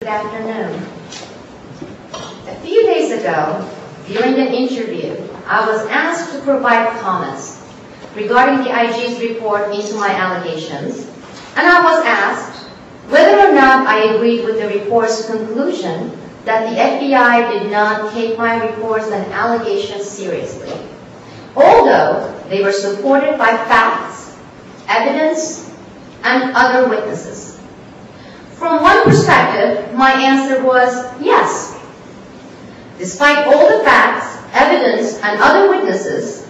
Good afternoon. A few days ago, during an interview, I was asked to provide comments regarding the IG's report into my allegations, and I was asked whether or not I agreed with the report's conclusion that the FBI did not take my reports and allegations seriously, although they were supported by facts, evidence, and other witnesses. From one perspective, my answer was yes. Despite all the facts, evidence, and other witnesses,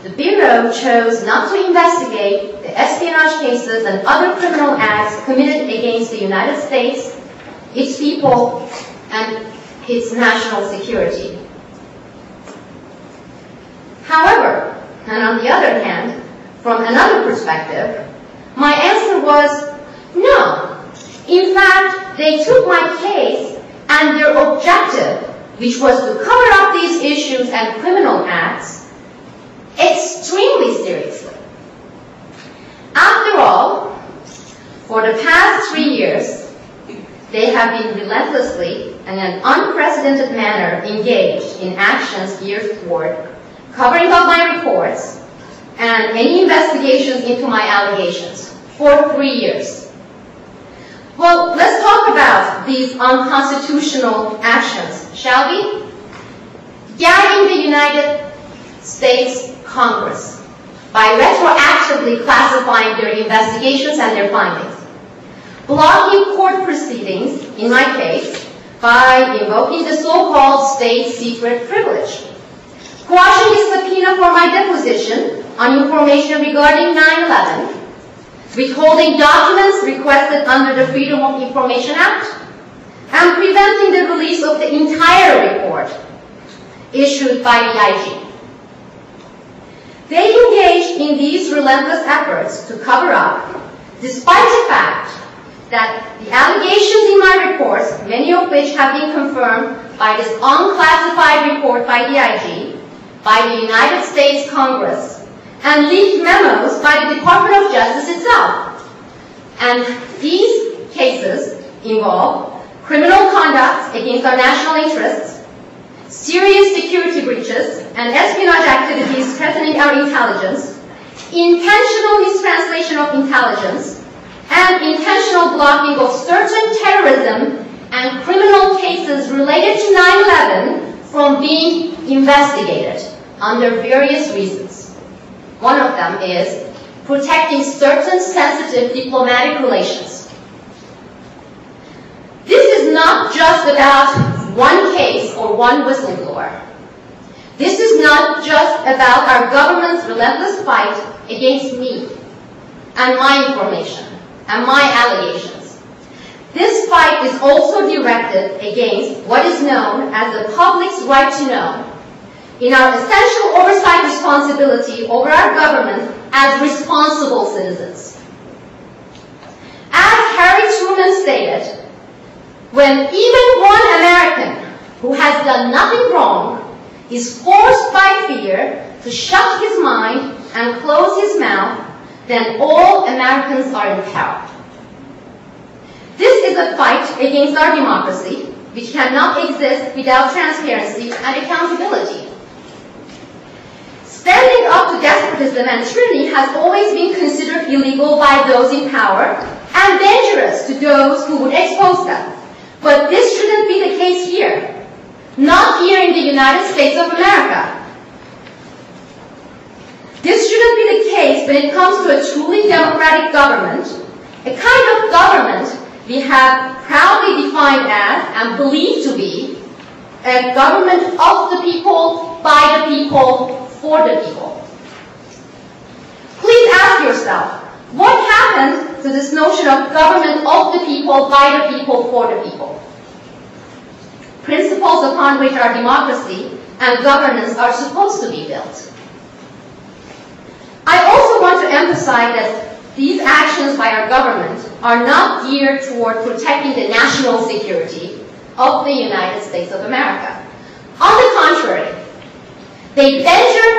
the Bureau chose not to investigate the espionage cases and other criminal acts committed against the United States, its people, and its national security. However, and on the other hand, from another perspective, my answer was no. In fact, they took my case and their objective, which was to cover up these issues and criminal acts, extremely seriously. After all, for the past 3 years, they have been relentlessly and in an unprecedented manner engaged in actions geared toward covering up my reports and any investigations into my allegations for 3 years. Well, let's talk about these unconstitutional actions, shall we? Gagging the United States Congress by retroactively classifying their investigations and their findings. Blocking court proceedings, in my case, by invoking the so-called state secret privilege. Quashing a subpoena for my deposition on information regarding 9/11. Withholding documents requested under the Freedom of Information Act, and preventing the release of the entire report issued by the IG. They engaged in these relentless efforts to cover up, despite the fact that the allegations in my reports, many of which have been confirmed by this unclassified report by the IG, by the United States Congress, and leaked memos by the Department of Justice itself. And these cases involve criminal conduct against our national interests, serious security breaches and espionage activities threatening our intelligence, intentional mistranslation of intelligence, and intentional blocking of certain terrorism and criminal cases related to 9/11 from being investigated under various reasons. One of them is protecting certain sensitive diplomatic relations. This is not just about one case or one whistleblower. This is not just about our government's relentless fight against me and my information and my allegations. This fight is also directed against what is known as the public's right to know, in our essential oversight responsibility over our government as responsible citizens. As Harry Truman stated, when even one American who has done nothing wrong is forced by fear to shut his mind and close his mouth, then all Americans are imperiled. This is a fight against our democracy, which cannot exist without transparency and accountability. Standing up to despotism and tyranny has always been considered illegal by those in power and dangerous to those who would expose them. But this shouldn't be the case here. Not here in the United States of America. This shouldn't be the case when it comes to a truly democratic government, a kind of government we have proudly defined as and believed to be a government of the people, by the people, for the people. Please ask yourself, what happened to this notion of government of the people, by the people, for the people? Principles upon which our democracy and governance are supposed to be built. I also want to emphasize that these actions by our government are not geared toward protecting the national security of the United States of America. On the contrary, they danger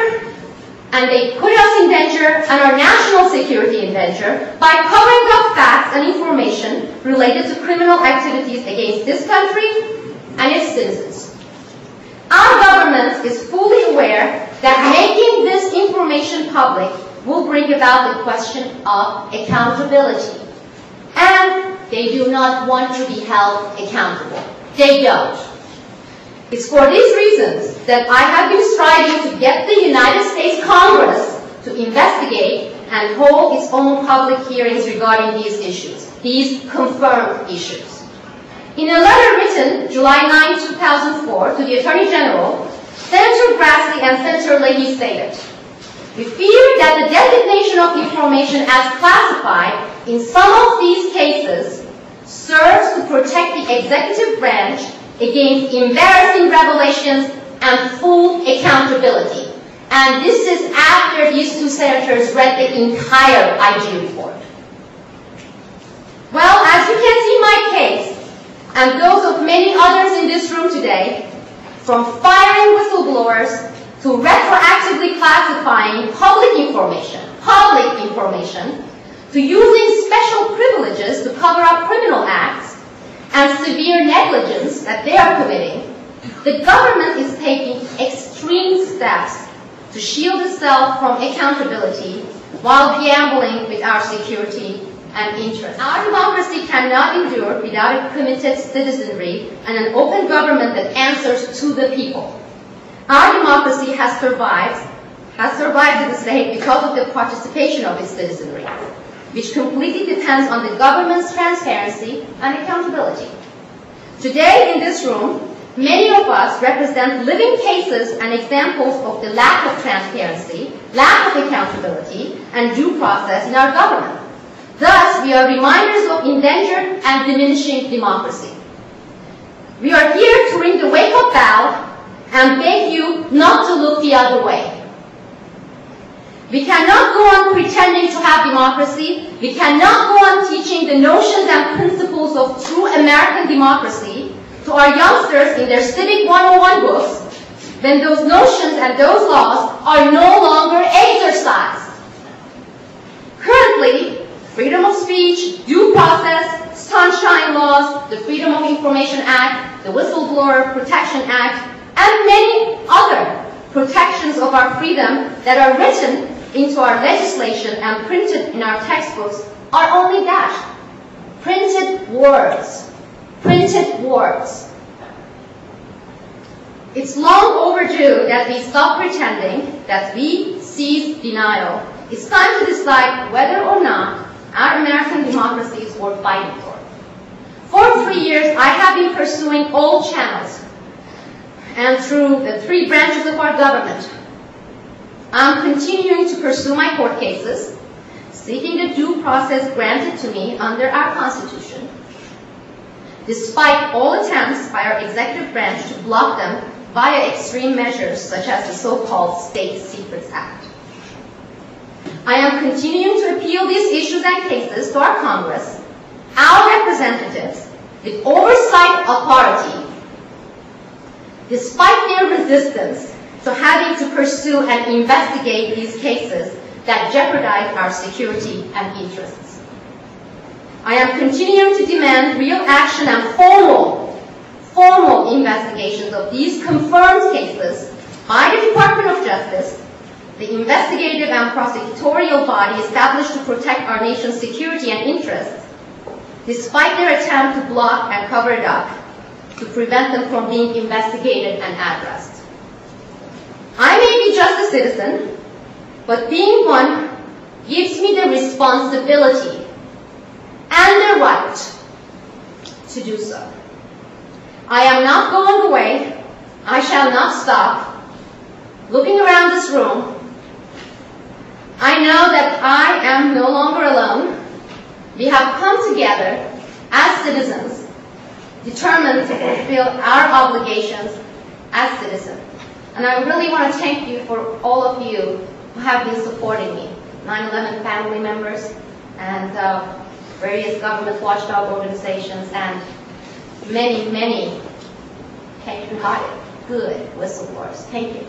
and they put us in danger and our national security in danger by covering up facts and information information related to criminal activities against this country and its citizens. Our government is fully aware that making this information public will bring about the question of accountability. And they do not want to be held accountable. They don't. It's for these reasons that I have been striving to get the United States Congress to investigate and hold its own public hearings regarding these issues, these confirmed issues. In a letter written July 9, 2004 to the Attorney General, Senator Grassley and Senator Leahy stated, "We fear that the designation of information as classified in some of these cases serves to protect the executive branch against embarrassing revelations and full accountability." And this is after these two senators read the entire IG report. Well, as you can see, my case, and those of many others in this room today, from firing whistleblowers to retroactively classifying public information, to using special privileges to cover up criminal acts and severe negligence that they are committing, the government is taking extreme steps to shield itself from accountability while gambling with our security and interests. Our democracy cannot endure without a committed citizenry and an open government that answers to the people. Our democracy has survived in the state because of the participation of its citizenry, which completely depends on the government's transparency and accountability. Today in this room, many of us represent living cases and examples of the lack of transparency, lack of accountability, and due process in our government. Thus, we are reminders of endangered and diminishing democracy. We are here to ring the wake-up bell and beg you not to look the other way. We cannot go on pretending to have democracy. We cannot go on teaching the notions and principles of true American democracy to our youngsters in their Civic 101 books when those notions and those laws are no longer exercised. Currently, freedom of speech, due process, sunshine laws, the Freedom of Information Act, the Whistleblower Protection Act, and many other protections of our freedom that are written into our legislation and printed in our textbooks are only that, printed words. Printed words. It's long overdue that we stop pretending, that we cease denial. It's time to decide whether or not our American democracy is worth fighting for. For 3 years, I have been pursuing all channels and through the 3 branches of our government. I'm continuing to pursue my court cases, seeking the due process granted to me under our Constitution, despite all attempts by our executive branch to block them via extreme measures such as the so-called State Secrets Act. I am continuing to appeal these issues and cases to our Congress, our representatives, with oversight authority, despite their resistance to having to pursue and investigate these cases that jeopardize our security and interests. I am continuing to demand real action and formal investigations of these confirmed cases by the Department of Justice, the investigative and prosecutorial body established to protect our nation's security and interests, despite their attempt to block and cover it up, to prevent them from being investigated and addressed. I may be just a citizen, but being one gives me the responsibility and the right to do so. I am not going away. I shall not stop. Looking around this room, I know that I am no longer alone. We have come together as citizens, determined to fulfill our obligations as citizens. And I really want to thank you for all of you who have been supporting me, 9/11 family members and various government watchdog organizations and many, many patriotic, good whistleblowers. Thank you.